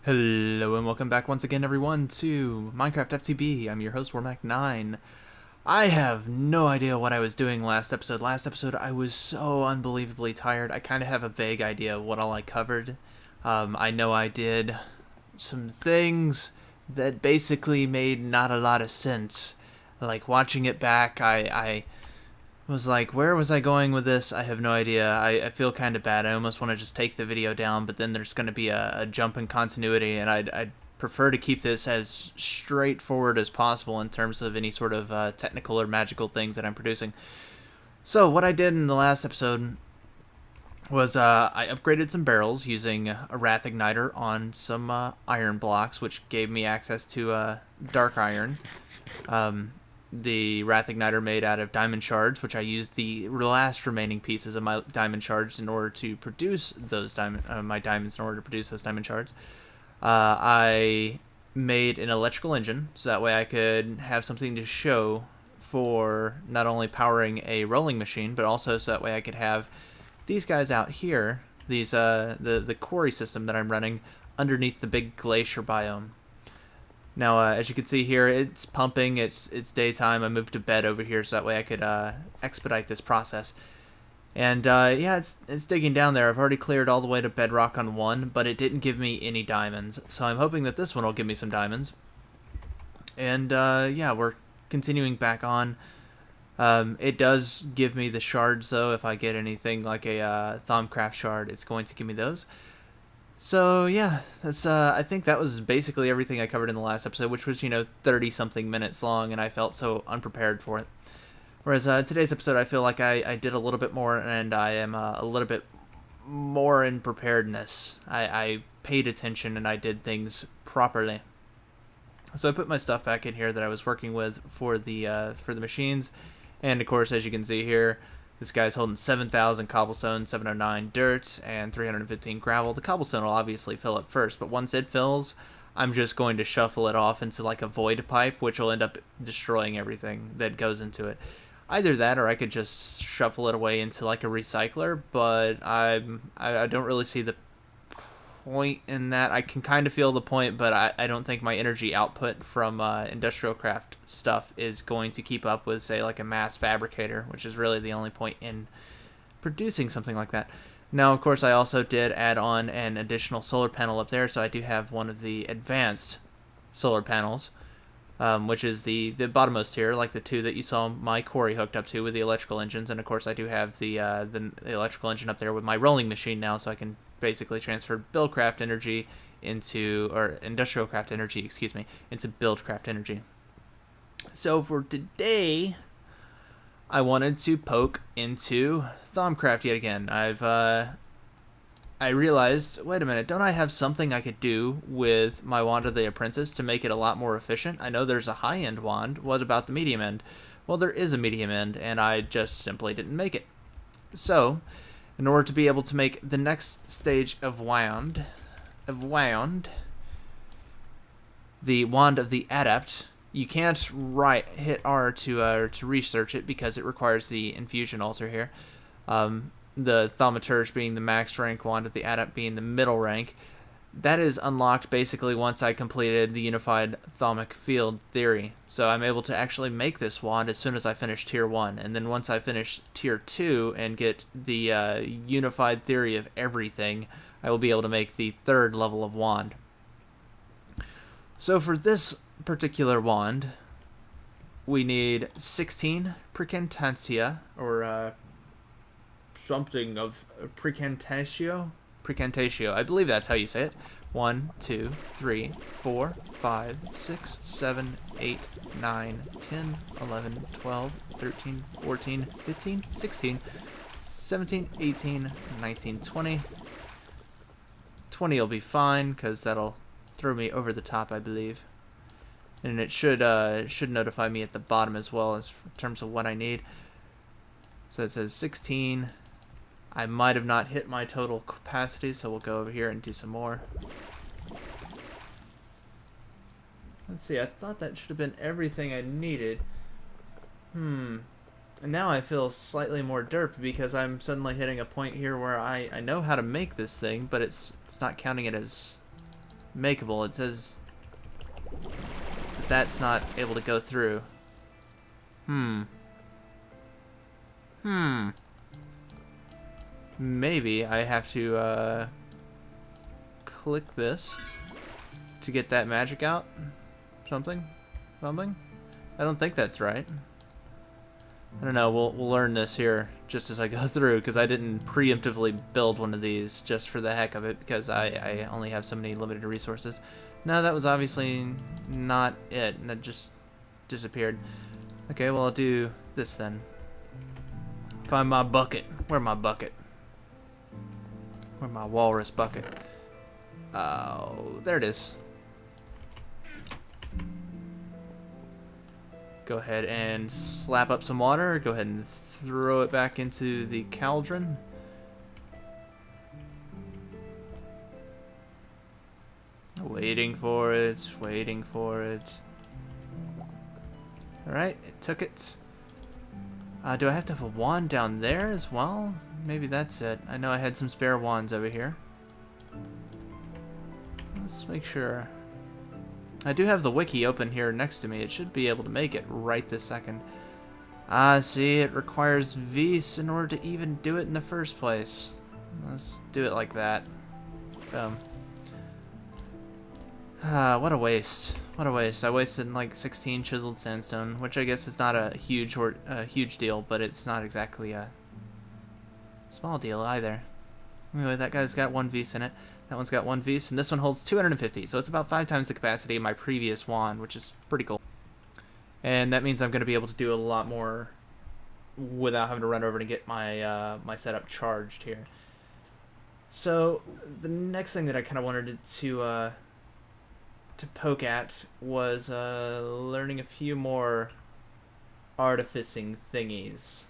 Hello and welcome back once again everyone to Minecraft FTB. I'm your host Warmac9. I have no idea what I was doing last episode. Last episode I was so unbelievably tired. I kind of have a vague idea of what all I covered. I know I did some things that basically made not a lot of sense. Like watching it back, I was like, where was I going with this? I have no idea. I feel kind of bad. I almost want to just take the video down, but then there's going to be a jump in continuity, and I'd prefer to keep this as straightforward as possible in terms of any sort of technical or magical things that I'm producing. So what I did in the last episode was I upgraded some barrels using a wrath igniter on some iron blocks, which gave me access to dark iron. The wrath igniter made out of diamond shards, which I used the last remaining pieces of my diamond shards in order to produce those my diamonds in order to produce those diamond shards. I made an electrical engine so that way I could have something to show for not only powering a rolling machine, but also so that way I could have these guys out here, these the quarry system that I'm running underneath the big glacier biome. Now, as you can see here, it's pumping. It's daytime. I moved to bed over here so that way I could expedite this process. And yeah, it's digging down there. I've already cleared all the way to bedrock on one, but it didn't give me any diamonds. So I'm hoping that this one will give me some diamonds. And yeah, we're continuing back on. It does give me the shards, though. If I get anything like a Thaumcraft shard, it's going to give me those. So yeah, that's I think that was basically everything I covered in the last episode, which was 30 something minutes long, and I felt so unprepared for it. Whereas today's episode, I feel like I did a little bit more, and I am a little bit more in preparedness. I paid attention and I did things properly. So I put my stuff back in here that I was working with for the machines, and of course, as you can see here, this guy's holding 7,000 cobblestone, 709 dirt, and 315 gravel. The cobblestone will obviously fill up first, but once it fills, I'm just going to shuffle it off into like a void pipe, which will end up destroying everything that goes into it. Either that, or I could just shuffle it away into like a recycler, but I don't really see the point in that. I can kind of feel the point, but I don't think my energy output from industrial craft stuff is going to keep up with, say, like a mass fabricator, which is really the only point in producing something like that. Now, of course, I also did add on an additional solar panel up there, so I do have one of the advanced solar panels, which is the bottommost tier, like the two that you saw my quarry hooked up to with the electrical engines. And of course, I do have the electrical engine up there with my rolling machine now, so I can basically transfer buildcraft energy into, or industrial craft energy, excuse me, into buildcraft energy. So for today, I wanted to poke into Thaumcraft yet again. I realized, wait a minute, don't I have something I could do with my Wand of the Apprentice to make it a lot more efficient? I know there's a high-end wand. What about the medium end? Well, there is a medium end, and I just simply didn't make it. So, in order to be able to make the next stage of wand, the Wand of the Adept, you can't hit R to research it because it requires the infusion altar here. The Thaumaturge being the max rank, Wand of the Adept being the middle rank. That is unlocked basically once I completed the Unified Thaumic Field Theory. So I'm able to actually make this wand as soon as I finish Tier 1. And then once I finish Tier 2 and get the Unified Theory of everything, I will be able to make the third level of wand. So for this particular wand, we need 16 Precantatia, or something of Precantatio. Precantatio. I believe that's how you say it. 1, 2, 3, 4, 5, 6, 7, 8, 9, 10, 11, 12, 13, 14, 15, 16, 17, 18, 19, 20. 20 will be fine, because that'll throw me over the top, I believe. And it should notify me at the bottom as well as in terms of what I need. So it says 16. I might have not hit my total capacity, so we'll go over here and do some more. Let's see, I thought that should have been everything I needed. And now I feel slightly more derp because I'm suddenly hitting a point here where I know how to make this thing, but it's not counting it as makeable. It says that that's not able to go through. Maybe I have to click this to get that magic out. Something? I don't think that's right. I don't know. We'll learn this here just as I go through, because I didn't preemptively build one of these just for the heck of it, because I only have so many limited resources. No, that was obviously not it, and that just disappeared. Okay, well, I'll do this then. Find my bucket. Where's my bucket? Where's my walrus bucket? Oh, there it is. Go ahead and slap up some water. Go ahead and throw it back into the cauldron. Waiting for it, waiting for it. Alright, it took it. Do I have to have a wand down there as well? Maybe that's it. I know I had some spare wands over here. Let's make sure. I do have the wiki open here next to me. It should be able to make it right this second. See, it requires Vis in order to even do it in the first place. Let's do it like that. Boom. What a waste. What a waste. I wasted like 16 chiseled sandstone, which I guess is not a huge deal, but it's not exactly a small deal either. Anyway, that guy's got 1 Vis in it. That one's got 1 Vis, and this one holds 250, so it's about 5 times the capacity of my previous wand, which is pretty cool. And that means I'm going to be able to do a lot more without having to run over to get my my setup charged here. So the next thing that I kind of wanted to poke at was learning a few more artificing thingies.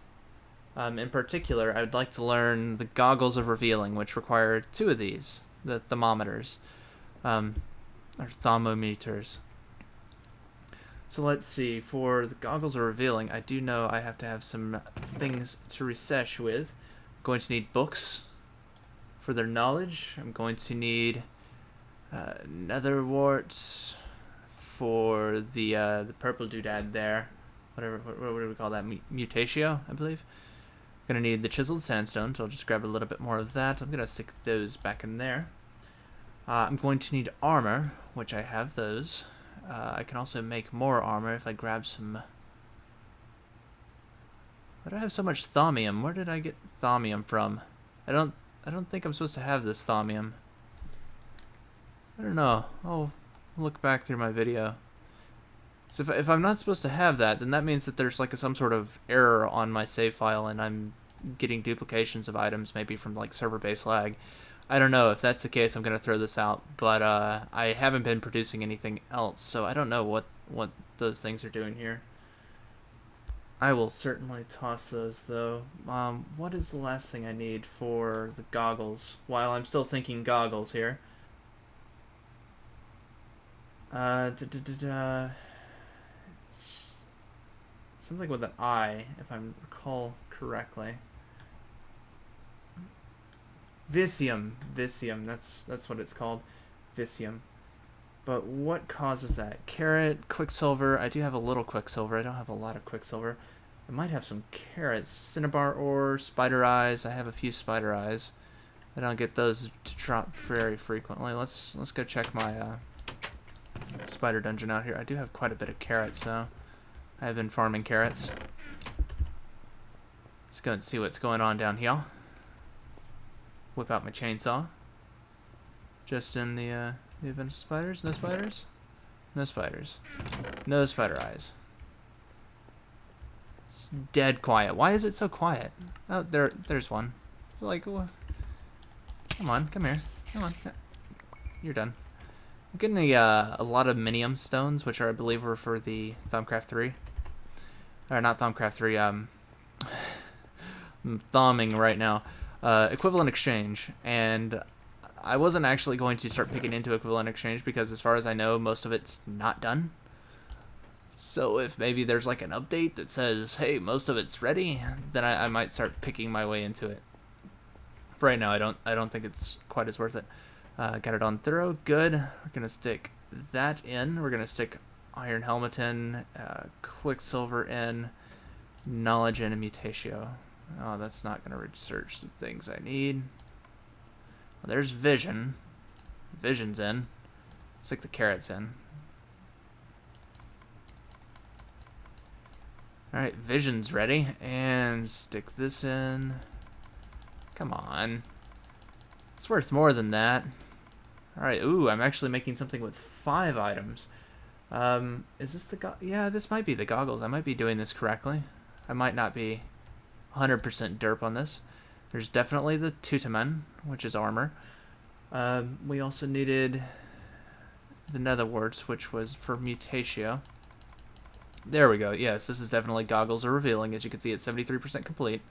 In particular, I would like to learn the Goggles of Revealing, which require 2 of these. The thermometers, or thaumometers. So let's see, for the Goggles of Revealing, I do know I have to have some things to research with. I'm going to need books for their knowledge. I'm going to need nether warts for the purple doodad there. Whatever, what do we call that? Mutatio, I believe. Gonna need the chiseled sandstone, so I'll just grab a little bit more of that. I'm gonna stick those back in there. I'm going to need armor, which I have those. I can also make more armor if I grab some. Why do I have so much thaumium? Where did I get thaumium from? I don't think I'm supposed to have this thaumium. I don't know. I'll look back through my video. So if I'm not supposed to have that, then that means that there's like some sort of error on my save file, and I'm getting duplications of items, maybe from like server-based lag. I don't know. If that's the case, I'm gonna throw this out. But I haven't been producing anything else, so I don't know what those things are doing here. I will certainly toss those though. What is the last thing I need for the goggles? While I'm still thinking goggles here. Something with an I, if I recall correctly. Visium, that's what it's called, Visium. But what causes that? Carrot, Quicksilver. I do have a little Quicksilver. I don't have a lot of Quicksilver. I might have some carrots, Cinnabar ore, Spider Eyes. I have a few Spider Eyes. I don't get those to drop very frequently. Let's go check my spider dungeon out here. I do have quite a bit of carrots though. I have been farming carrots. Let's go and see what's going on down here. Whip out my chainsaw. Just in the event of spiders? No spiders? No spiders. No spider eyes. It's dead quiet. Why is it so quiet? Oh, there's one. Like, what? Come on, come here. Come on. You're done. I'm getting a lot of minium stones, which are, I believe, were for the Thaumcraft 3. Or not Thaumcraft 3, I'm thumbing right now. Equivalent exchange, and I wasn't actually going to start picking into equivalent exchange because as far as I know, most of it's not done. So if maybe there's like an update that says, hey, most of it's ready, then I might start picking my way into it. For right now, I don't think it's quite as worth it. Got it on thorough. Good. We're going to stick that in. We're going to stick iron helmet in, quicksilver in, knowledge in, and mutatio. Oh, that's not going to research the things I need. Well, there's vision. Vision's in. Stick the carrots in. Alright, vision's ready. And stick this in. Come on. It's worth more than that. Alright, ooh, I'm actually making something with 5 items. Is this the yeah, this might be the goggles. I might be doing this correctly. I might not be 100% derp on this. There's definitely the Tutamen, which is armor. We also needed the netherwarts, which was for mutatio. There we go. Yes, this is definitely goggles are revealing. As you can see, it's 73% complete.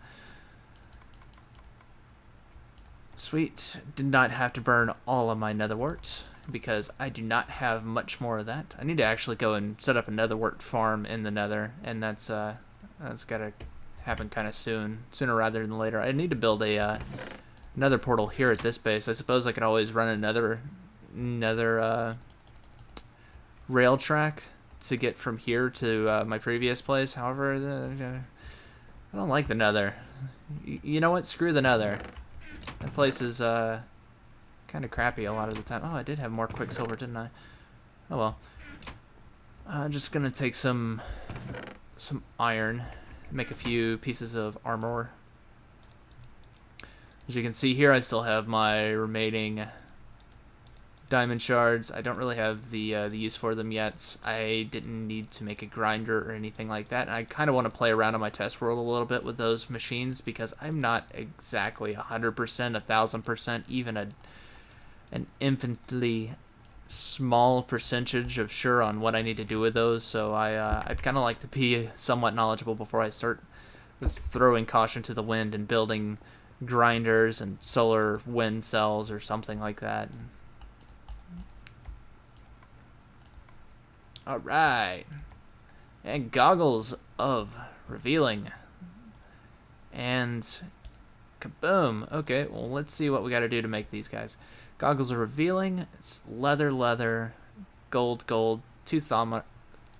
Sweet. Did not have to burn all of my netherwort because I do not have much more of that. I need to actually go and set up a netherwort farm in the nether, and that's gotta happen kind of soon, sooner rather than later. I need to build a another portal here at this base. I suppose I could always run another rail track to get from here to my previous place. However, I don't like the nether. You know what? Screw the nether. That place is kind of crappy a lot of the time. Oh, I did have more quicksilver, didn't I? Oh well. I'm just gonna take some iron, make a few pieces of armor. As you can see here, I still have my remaining diamond shards. I don't really have the use for them yet. I didn't need to make a grinder or anything like that. And I kind of want to play around on my test world a little bit with those machines because I'm not exactly 100%, 1,000%, even an infinitely small percentage of sure on what I need to do with those. So I'd kind of like to be somewhat knowledgeable before I start throwing caution to the wind and building grinders and solar wind cells or something like that. Alright. And goggles of revealing. And kaboom. Okay, well, let's see what we got to do to make these guys. Goggles of revealing. It's leather, gold, 2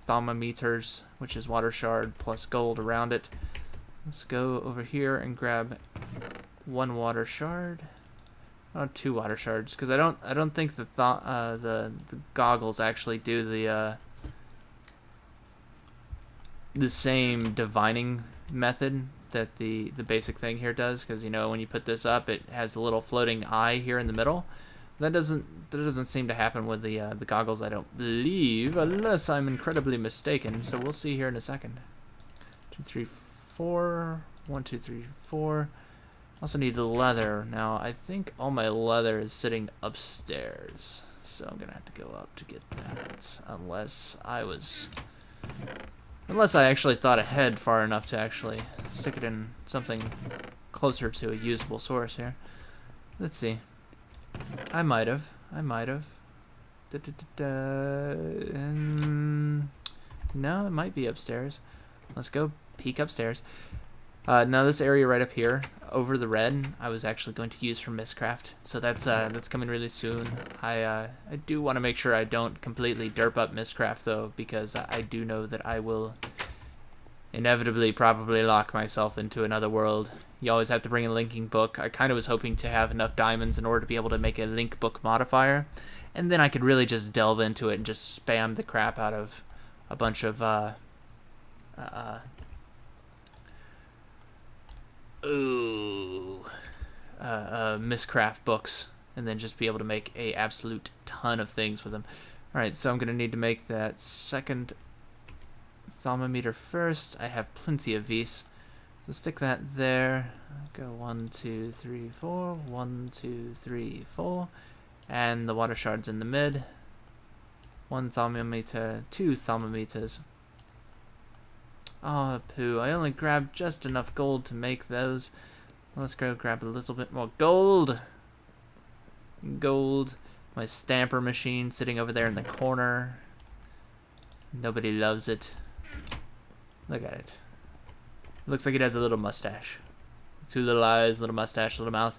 thaumometers, which is water shard plus gold around it. Let's go over here and grab 1 water shard. Oh, 2 water shards, because I don't think the goggles actually do the same divining method that the basic thing here does, because you know when you put this up, it has the little floating eye here in the middle. That doesn't seem to happen with the goggles, I don't believe, unless I'm incredibly mistaken. So we'll see here in a second. 2, 3, 4. 1, 2, 3, 4. Also need the leather. Now I think all my leather is sitting upstairs, so I'm gonna have to go up to get that, unless I actually thought ahead far enough to actually stick it in something closer to a usable source here. Let's see. I might have. No, it might be upstairs. Let's go peek upstairs. Now this area right up here, over the red, I was actually going to use for Mistcraft, so that's coming really soon. I do want to make sure I don't completely derp up Mistcraft though, because I do know that I will inevitably probably lock myself into another world. You always have to bring a linking book. I kind of was hoping to have enough diamonds in order to be able to make a link book modifier, and then I could really just delve into it and just spam the crap out of a bunch of Mistcraft books, and then just be able to make a absolute ton of things with them. Alright, so I'm gonna need to make that second thermometer first. I have plenty of these, so stick that there. Go 1, 2, 3, 4. 1, 2, 3, 4. And the water shards in the mid. 1 thermometer, 2 thermometers. Oh, poo. I only grabbed just enough gold to make those. Let's go grab a little bit more gold. My stamper machine sitting over there in the corner. Nobody loves it. Look at it. Looks like it has a little mustache. 2 little eyes, little mustache, little mouth.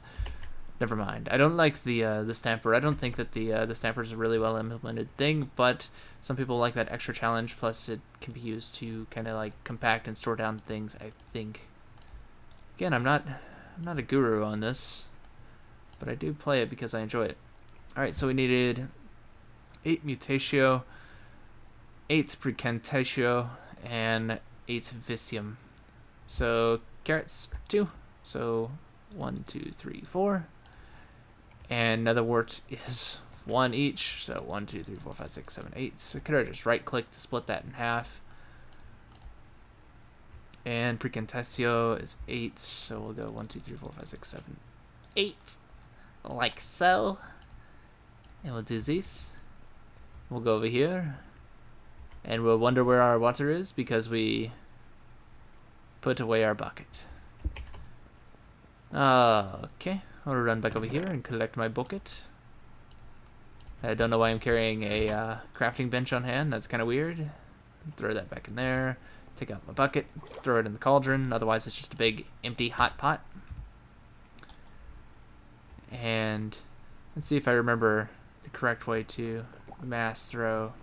Never mind. I don't like the stamper. I don't think that the stamper is a really well implemented thing, but some people like that extra challenge. Plus, it can be used to kind of like compact and store down things. I think. Again, I'm not a guru on this, but I do play it because I enjoy it. All right, so we needed 8 mutatio, 8 precantatio, and 8 vicium. So carrots are 2. So 1, 2, 3, 4. And nether wart is 1 each. So 1, 2, 3, 4, 5, 6, 7, 8. So could I just right click to split that in half? And precantatio is 8. So we'll go 1, 2, 3, 4, 5, 6, 7, 8. Like so. And we'll do this. We'll go over here. And we'll wonder where our water is because we put away our bucket. Okay. I'll run back over here and collect my bucket. I don't know why I'm carrying a crafting bench on hand. That's kind of weird. Throw that back in there. Take out my bucket. Throw it in the cauldron. Otherwise, it's just a big empty hot pot. And let's see if I remember the correct way to mass throw.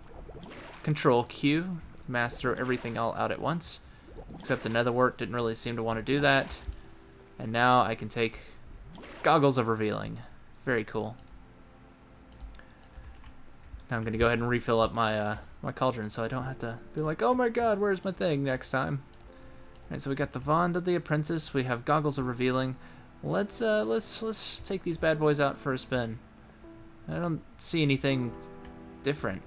Control Q. Mass throw everything all out at once. Except the nether wart didn't really seem to want to do that. And now I can take Goggles of Revealing. Very cool. Now I'm going to go ahead and refill up my my cauldron so I don't have to be like, oh my god, where's my thing next time? Alright, so we got the Wand of the Apprentice. We have Goggles of Revealing. Let's take these bad boys out for a spin. I don't see anything different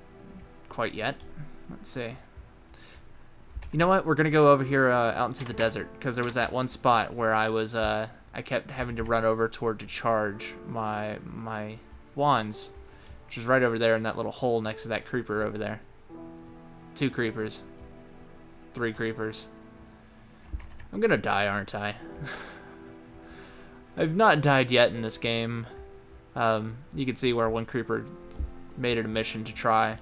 quite yet. Let's see. You know what? We're gonna go over here out into the desert because there was that one spot where I was I kept having to run over toward to charge my wands, which is right over there in that little hole next to that creeper over there. 2 creepers, 3 creepers. I'm gonna die, aren't I? I've not died yet in this game. You can see where one creeper made it a mission to try,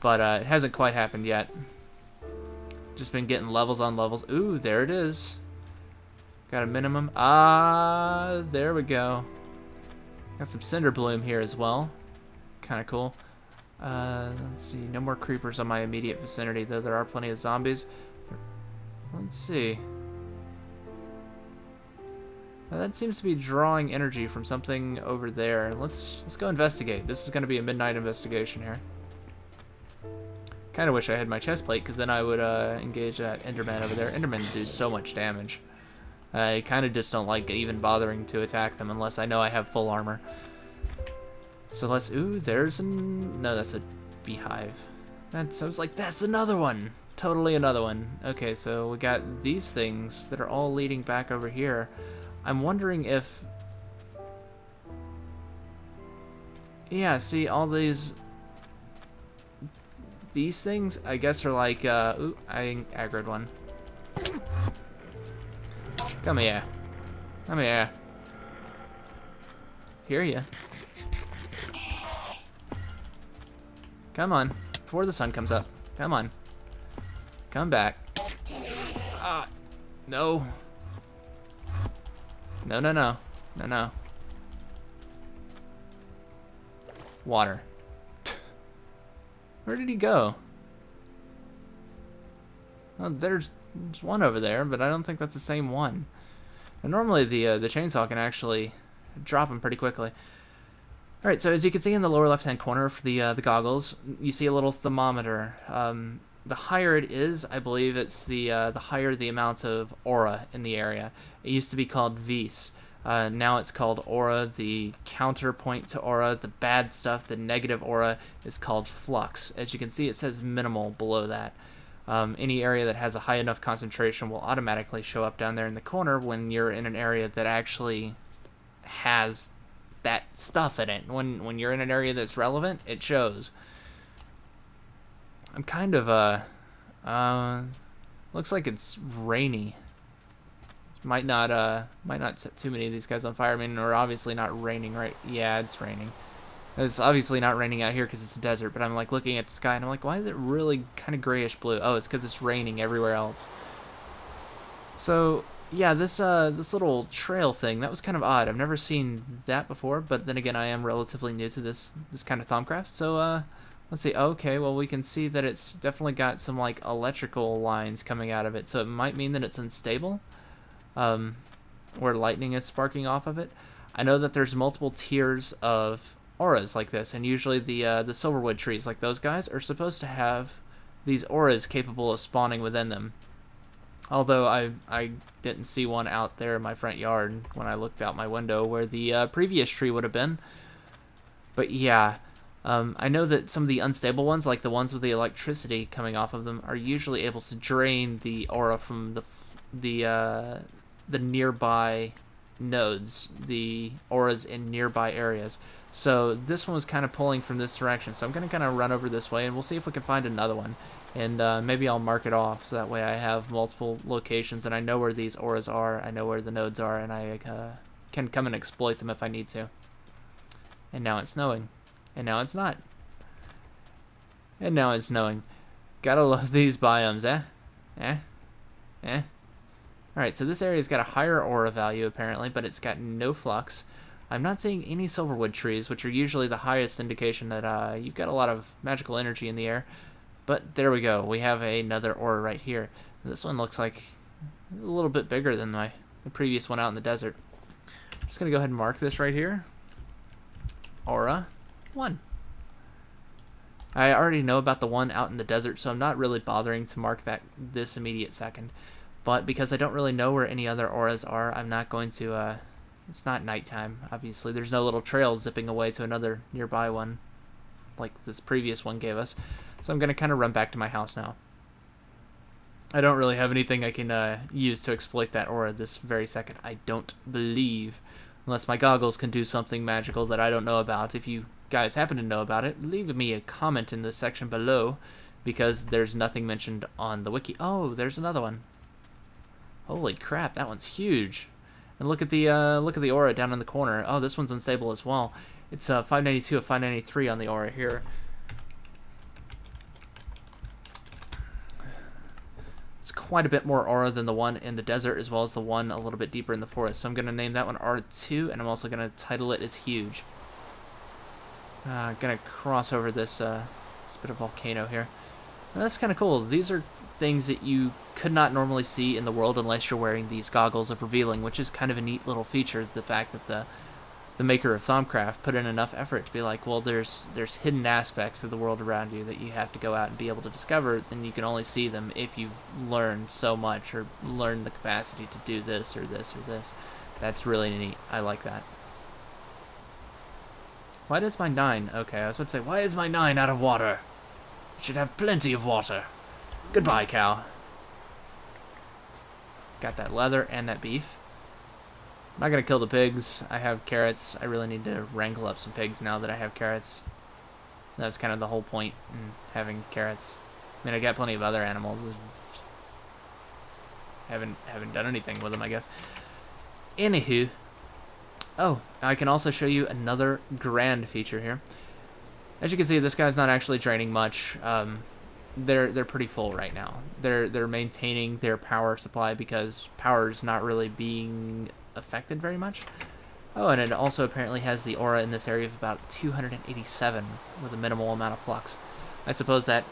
but it hasn't quite happened yet. Just been getting levels on levels. Ooh, there it is. Got a minimum. Ah, there we go. Got some cinder bloom here as well. Kind of cool. Let's see. No more creepers on my immediate vicinity, though there are plenty of zombies. Let's see. That seems to be drawing energy from something over there. Let's go investigate. This is going to be a midnight investigation here. Kind of wish I had my chest plate, because then I would engage that Enderman over there. Endermen do so much damage. I kind of just don't like even bothering to attack them unless I know I have full armor. So let's... Ooh, there's an... No, that's a beehive. I was like, that's another one! Totally another one. Okay, so we got these things that are all leading back over here. I'm wondering if... Yeah, see, all these things, I guess, are like, ooh, I aggroed one. Come here. Come here. Hear ya. Come on. Before the sun comes up. Come on. Come back. Ah. No. No, no, no. No, no. Water. Where did he go? Oh, there's one over there, but I don't think that's the same one. And normally the chainsaw can actually drop him pretty quickly. All right, so as you can see in the lower left-hand corner for the goggles, you see a little thermometer. The higher it is, I believe it's the higher the amount of aura in the area. It used to be called vis. Now it's called aura. The counterpoint to aura, the bad stuff, the negative aura, is called flux. As you can see, it says minimal below that. Any area that has a high enough concentration will automatically show up down there in the corner when you're in an area that actually has that stuff in it. When you're in an area that's relevant, it shows. I'm kind of looks like it's rainy. Might not set too many of these guys on fire. I mean, we're obviously not raining, right? Yeah, it's raining. It's obviously not raining out here because it's a desert, but I'm like looking at the sky and I'm like, why is it really kind of grayish blue? Oh, it's because it's raining everywhere else. So yeah, this little trail thing, that was kind of odd. I've never seen that before, but then again, I am relatively new to this kind of Thaumcraft. So let's see. Okay, well, we can see that it's definitely got some like electrical lines coming out of it, so it might mean that it's unstable, where lightning is sparking off of it. I know that there's multiple tiers of auras like this, and usually the silverwood trees, like those guys, are supposed to have these auras capable of spawning within them. Although I didn't see one out there in my front yard when I looked out my window where the previous tree would have been. But yeah, I know that some of the unstable ones, like the ones with the electricity coming off of them, are usually able to drain the aura from the nearby nodes, the auras in nearby areas. So this one was kind of pulling from this direction. So I'm going to kind of run over this way, and we'll see if we can find another one. And maybe I'll mark it off, so that way I have multiple locations, and I know where these auras are, I know where the nodes are, and I can come and exploit them if I need to. And now it's snowing. And now it's not. And now it's snowing. Gotta love these biomes, eh? Alright, so this area's got a higher aura value, apparently, but it's got no flux. I'm not seeing any silverwood trees, which are usually the highest indication that you've got a lot of magical energy in the air. But there we go. We have another aura right here. This one looks like a little bit bigger than the previous one out in the desert. I'm just going to go ahead and mark this right here. Aura 1. I already know about the one out in the desert, so I'm not really bothering to mark that this immediate second. But because I don't really know where any other auras are, I'm not going to... it's not nighttime, obviously. There's no little trail zipping away to another nearby one, like this previous one gave us. So I'm going to kind of run back to my house now. I don't really have anything I can use to exploit that aura this very second. I don't believe. Unless my goggles can do something magical that I don't know about. If you guys happen to know about it, leave me a comment in the section below. Because there's nothing mentioned on the wiki. Oh, there's another one. Holy crap, that one's huge. And look at the aura down in the corner. Oh, this one's unstable as well. It's 592 of 593 on the aura here. It's quite a bit more aura than the one in the desert, as well as the one a little bit deeper in the forest. So I'm going to name that one R2, and I'm also going to title it as huge. I'm going to cross over this bit of volcano here. And that's kind of cool. These are things that you could not normally see in the world unless you're wearing these goggles of revealing, which is kind of a neat little feature. The fact that the maker of Thaumcraft put in enough effort to be like, well, there's hidden aspects of the world around you that you have to go out and be able to discover, then you can only see them if you've learned so much or learned the capacity to do this or this or this. That's really neat. I like that. Why does my 9? Okay, I was about to say, why is my 9 out of water? It should have plenty of water. Goodbye, cow. Got that leather and that beef. I'm not going to kill the pigs. I have carrots. I really need to wrangle up some pigs now that I have carrots. That's kind of the whole point in having carrots. I mean, I got plenty of other animals. Just haven't done anything with them, I guess. Anywho. Oh, I can also show you another grand feature here. As you can see, this guy's not actually draining much. They're pretty full right now. They're maintaining their power supply because power's not really being affected very much. Oh, and it also apparently has the aura in this area of about 287 with a minimal amount of flux. I suppose that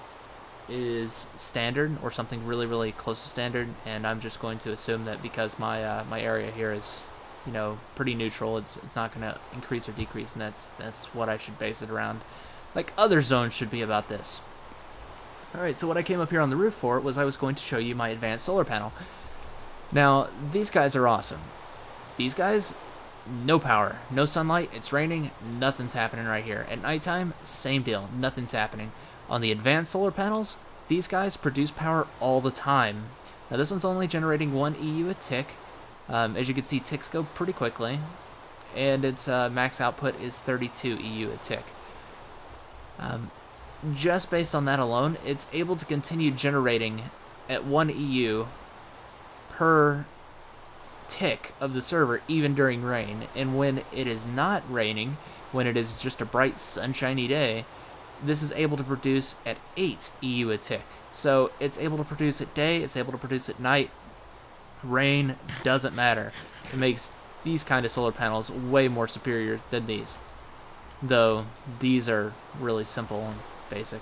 is standard or something really, really close to standard, and I'm just going to assume that because my my area here is, you know, pretty neutral, it's not going to increase or decrease, and that's what I should base it around, like other zones should be about this. Alright, so what I came up here on the roof for was I was going to show you my advanced solar panel. Now, these guys are awesome. These guys, no power, no sunlight, it's raining, nothing's happening right here. At nighttime, same deal, nothing's happening. On the advanced solar panels, these guys produce power all the time. Now this one's only generating 1 EU a tick. As you can see, ticks go pretty quickly. And its max output is 32 EU a tick. Just based on that alone, it's able to continue generating at 1 EU per tick of the server even during rain. And when it is not raining, when it is just a bright sunshiny day, this is able to produce at 8 EU a tick. So it's able to produce at day, it's able to produce at night. Rain doesn't matter. It makes these kind of solar panels way more superior than these. Though, these are really simple and basic.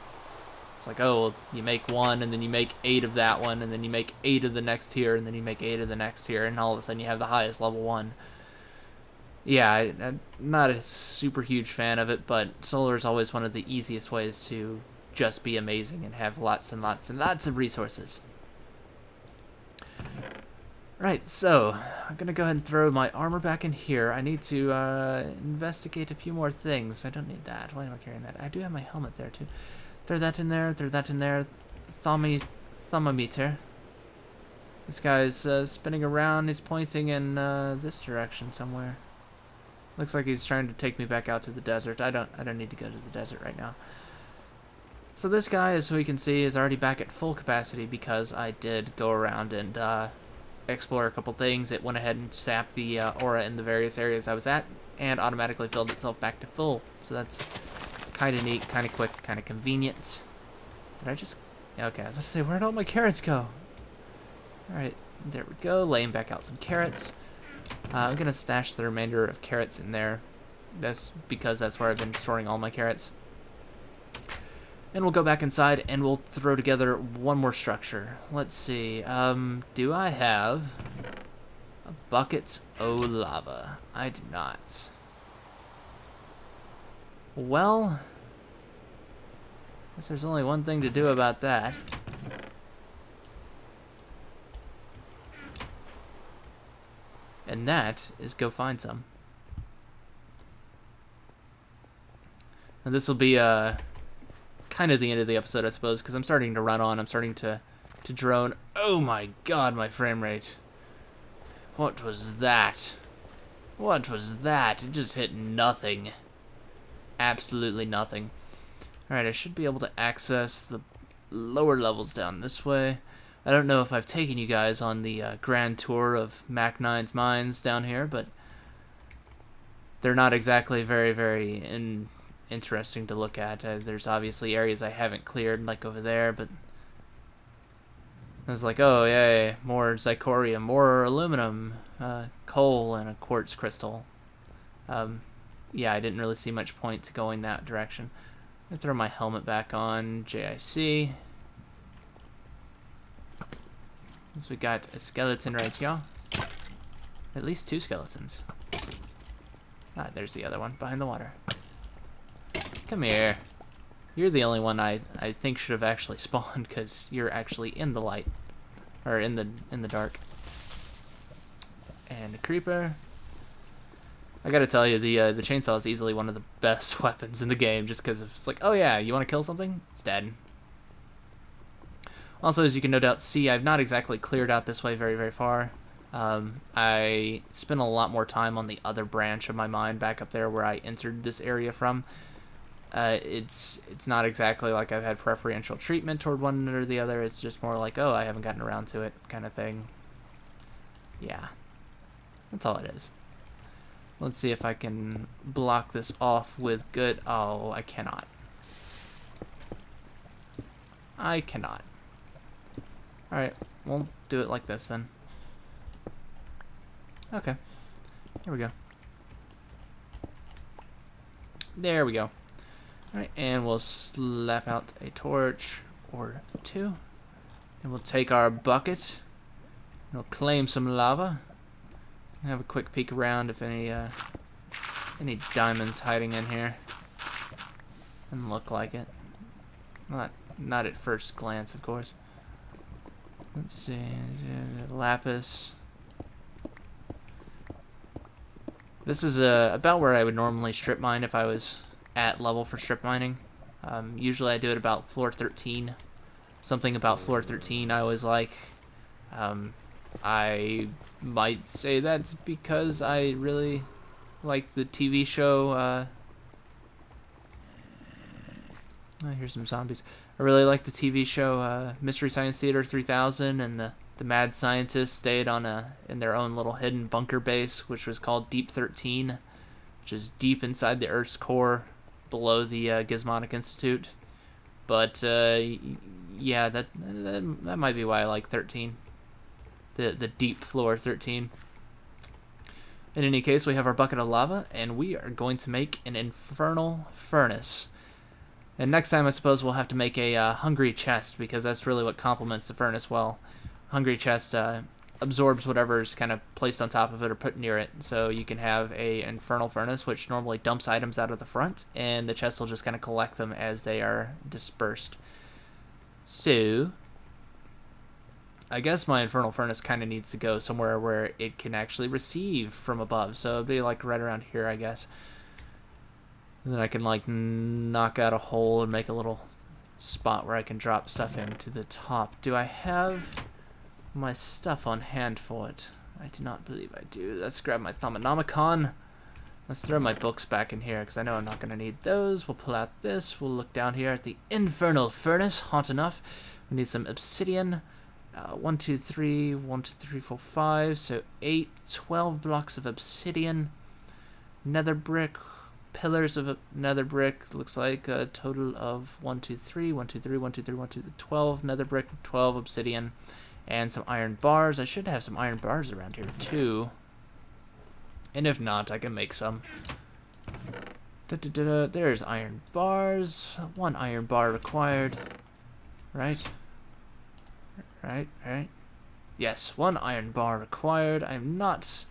It's like, oh, well, you make one, and then you make 8 of that one, and then you make 8 of the next tier, and then you make 8 of the next tier, and all of a sudden you have the highest level one. Yeah, I'm not a super huge fan of it, but solar is always one of the easiest ways to just be amazing and have lots and lots and lots of resources. Right, so I'm going to go ahead and throw my armor back in here. I need to investigate a few more things. I don't need that. Why am I carrying that? I do have my helmet there, too. Throw that in there. Throw that in there. Thaumonomonometer. This guy's spinning around. He's pointing in this direction somewhere. Looks like he's trying to take me back out to the desert. I don't need to go to the desert right now. So this guy, as we can see, is already back at full capacity because I did go around and explore a couple things. It went ahead and sapped the aura in the various areas I was at and automatically filled itself back to full. So that's kind of neat, kind of quick, kind of convenient. Did I just... Okay, I was about to say, where'd all my carrots go? Alright, there we go. Laying back out some carrots. I'm going to stash the remainder of carrots in there. That's because that's where I've been storing all my carrots. And we'll go back inside and we'll throw together one more structure. Let's see. Do I have a bucket o' lava? I do not. Well, I guess there's only one thing to do about that. And that is go find some. And this will be kind of the end of the episode, I suppose, because I'm starting to run on. I'm starting to drone. Oh my god, my frame rate. What was that? What was that? It just hit nothing. Absolutely nothing. Alright, I should be able to access the lower levels down this way. I don't know if I've taken you guys on the grand tour of Mac 9's mines down here, but they're not exactly very, very interesting to look at. There's obviously areas I haven't cleared, like over there, but I was like, oh, yay, more zirconium, more aluminum, coal, and a quartz crystal. Yeah, I didn't really see much point to going that direction. I throw my helmet back on, JIC. So we got a skeleton right here. At least 2 skeletons. Ah, there's the other one behind the water. Come here. You're the only one I think should have actually spawned because you're actually in the light, or in the dark. And a creeper. I gotta tell you, the chainsaw is easily one of the best weapons in the game, just because it's like, oh yeah, you want to kill something? It's dead. Also, as you can no doubt see, I've not exactly cleared out this way very, very far. I spent a lot more time on the other branch of my mine back up there where I entered this area from. It's not exactly like I've had preferential treatment toward one or the other. It's just more like, oh, I haven't gotten around to it kind of thing. Yeah, that's all it is. Let's see if I can block this off with good... Oh, I cannot. I cannot. Alright, we'll do it like this then. Okay. Here we go. There we go. Alright, and we'll slap out a torch or 2. And we'll take our bucket. And we'll claim some lava. And have a quick peek around if any diamonds hiding in here. Doesn't look like it. Not at first glance, of course. Let's see, lapis. This is about where I would normally strip mine if I was at level for strip mining. Usually I do it about floor 13. Something about floor 13 I always like. I might say that's because I really like the TV show. Oh, here's some zombies. I really like the TV show Mystery Science Theater 3000, and the mad scientists stayed on in their own little hidden bunker base, which was called Deep 13, which is deep inside the Earth's core, below the Gizmonic Institute. But yeah, that might be why I like 13. the deep floor 13. In any case, we have our bucket of lava, and we are going to make an Infernal Furnace. And next time, I suppose we'll have to make a hungry chest, because that's really what complements the furnace well. Hungry chest absorbs whatever's kind of placed on top of it or put near it. So you can have a Infernal Furnace, which normally dumps items out of the front, and the chest will just kind of collect them as they are dispersed. So I guess my Infernal Furnace kind of needs to go somewhere where it can actually receive from above. So it'd be like right around here, I guess. And then I can like knock out a hole and make a little spot where I can drop stuff into the top. Do I have my stuff on hand for it? I do not believe I do. Let's grab my Thaumonomonometer. Let's throw my books back in here because I know I'm not going to need those. We'll pull out this. We'll look down here at the Infernal Furnace. Hot enough. We need some obsidian. 1, 2, 3, 1, 2, 3, 4, 5. So 8, 12 blocks of obsidian. Nether brick. Pillars of nether brick. Looks like a total of 1, 2, 3, 1, 2, 3, 1, 2, 3, 1, 2, 12 nether brick, 12 obsidian, and some iron bars. I should have some iron bars around here too. And if not, I can make some. There's iron bars. 1 iron bar required. Right? Right? Yes, 1 iron bar required. I'm not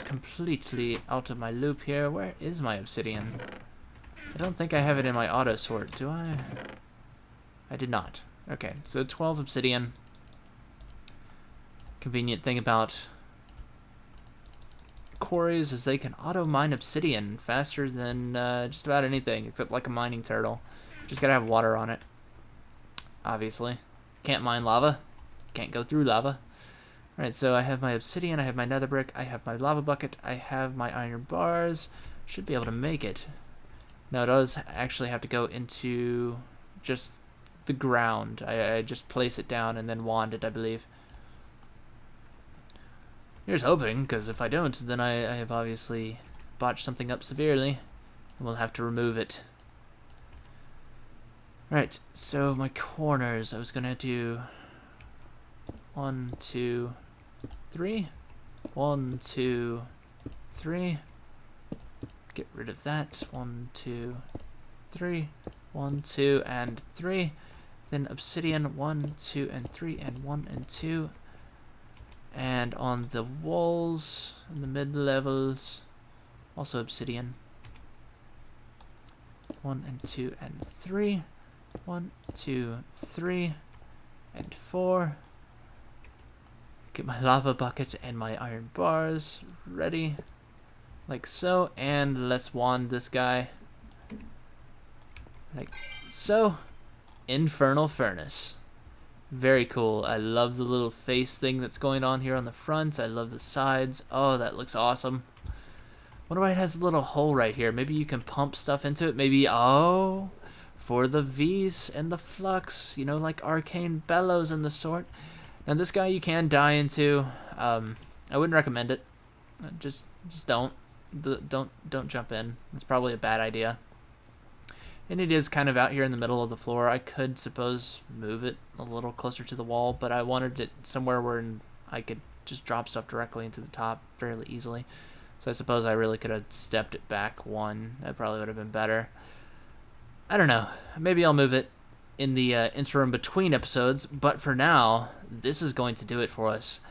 completely out of my loop here. Where is my obsidian? I don't think I have it in my auto sort, do I? I did not. Okay, so 12 obsidian. Convenient thing about quarries is they can auto mine obsidian faster than just about anything except like a mining turtle. Just gotta have water on it. Obviously. Can't mine lava. Can't go through lava. Alright, so I have my obsidian, I have my nether brick, I have my lava bucket, I have my iron bars. Should be able to make it. No, it does actually have to go into just the ground. I just place it down and then wand it, I believe. Here's hoping, because if I don't, then I have obviously botched something up severely, and we'll have to remove it. Right, so my corners, I was gonna do 1, 2, 3. 1, 2, 3. Get rid of that. 1, 2, 3. 1, 2, and 3. Then obsidian 1, 2, and 3, and 1 and 2. And on the walls, in the mid levels, also obsidian. 1 and 2 and 3. 1, 2, 3, and 4. Get my lava bucket and my iron bars ready, like so, and let's wand this guy, like so. Infernal Furnace. Very cool. I love the little face thing that's going on here on the front. I love the sides. Oh, that looks awesome. Wonder why it has a little hole right here. Maybe you can pump stuff into it. Maybe, oh, for the V's and the flux, you know, like arcane bellows and the sort. And this guy you can die into. I wouldn't recommend it. Just don't jump in. It's probably a bad idea. And it is kind of out here in the middle of the floor. I could suppose move it a little closer to the wall, but I wanted it somewhere where I could just drop stuff directly into the top fairly easily. So I suppose I really could have stepped it back 1. That probably would have been better. I don't know. Maybe I'll move it in the interim between episodes, but for now, this is going to do it for us.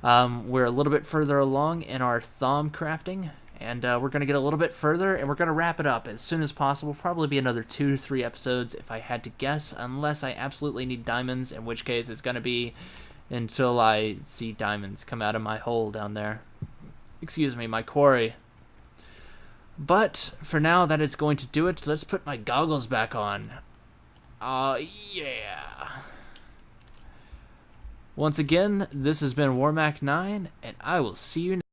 We're a little bit further along in our thom crafting, and we're going to get a little bit further, and we're going to wrap it up as soon as possible. Probably be another 2 to 3 episodes if I had to guess, unless I absolutely need diamonds, in which case it's going to be until I see diamonds come out of my hole down there. Excuse me, my quarry. But for now, that is going to do it. Let's put my goggles back on. Yeah. Once again, this has been Warmac 9, and I will see you next time.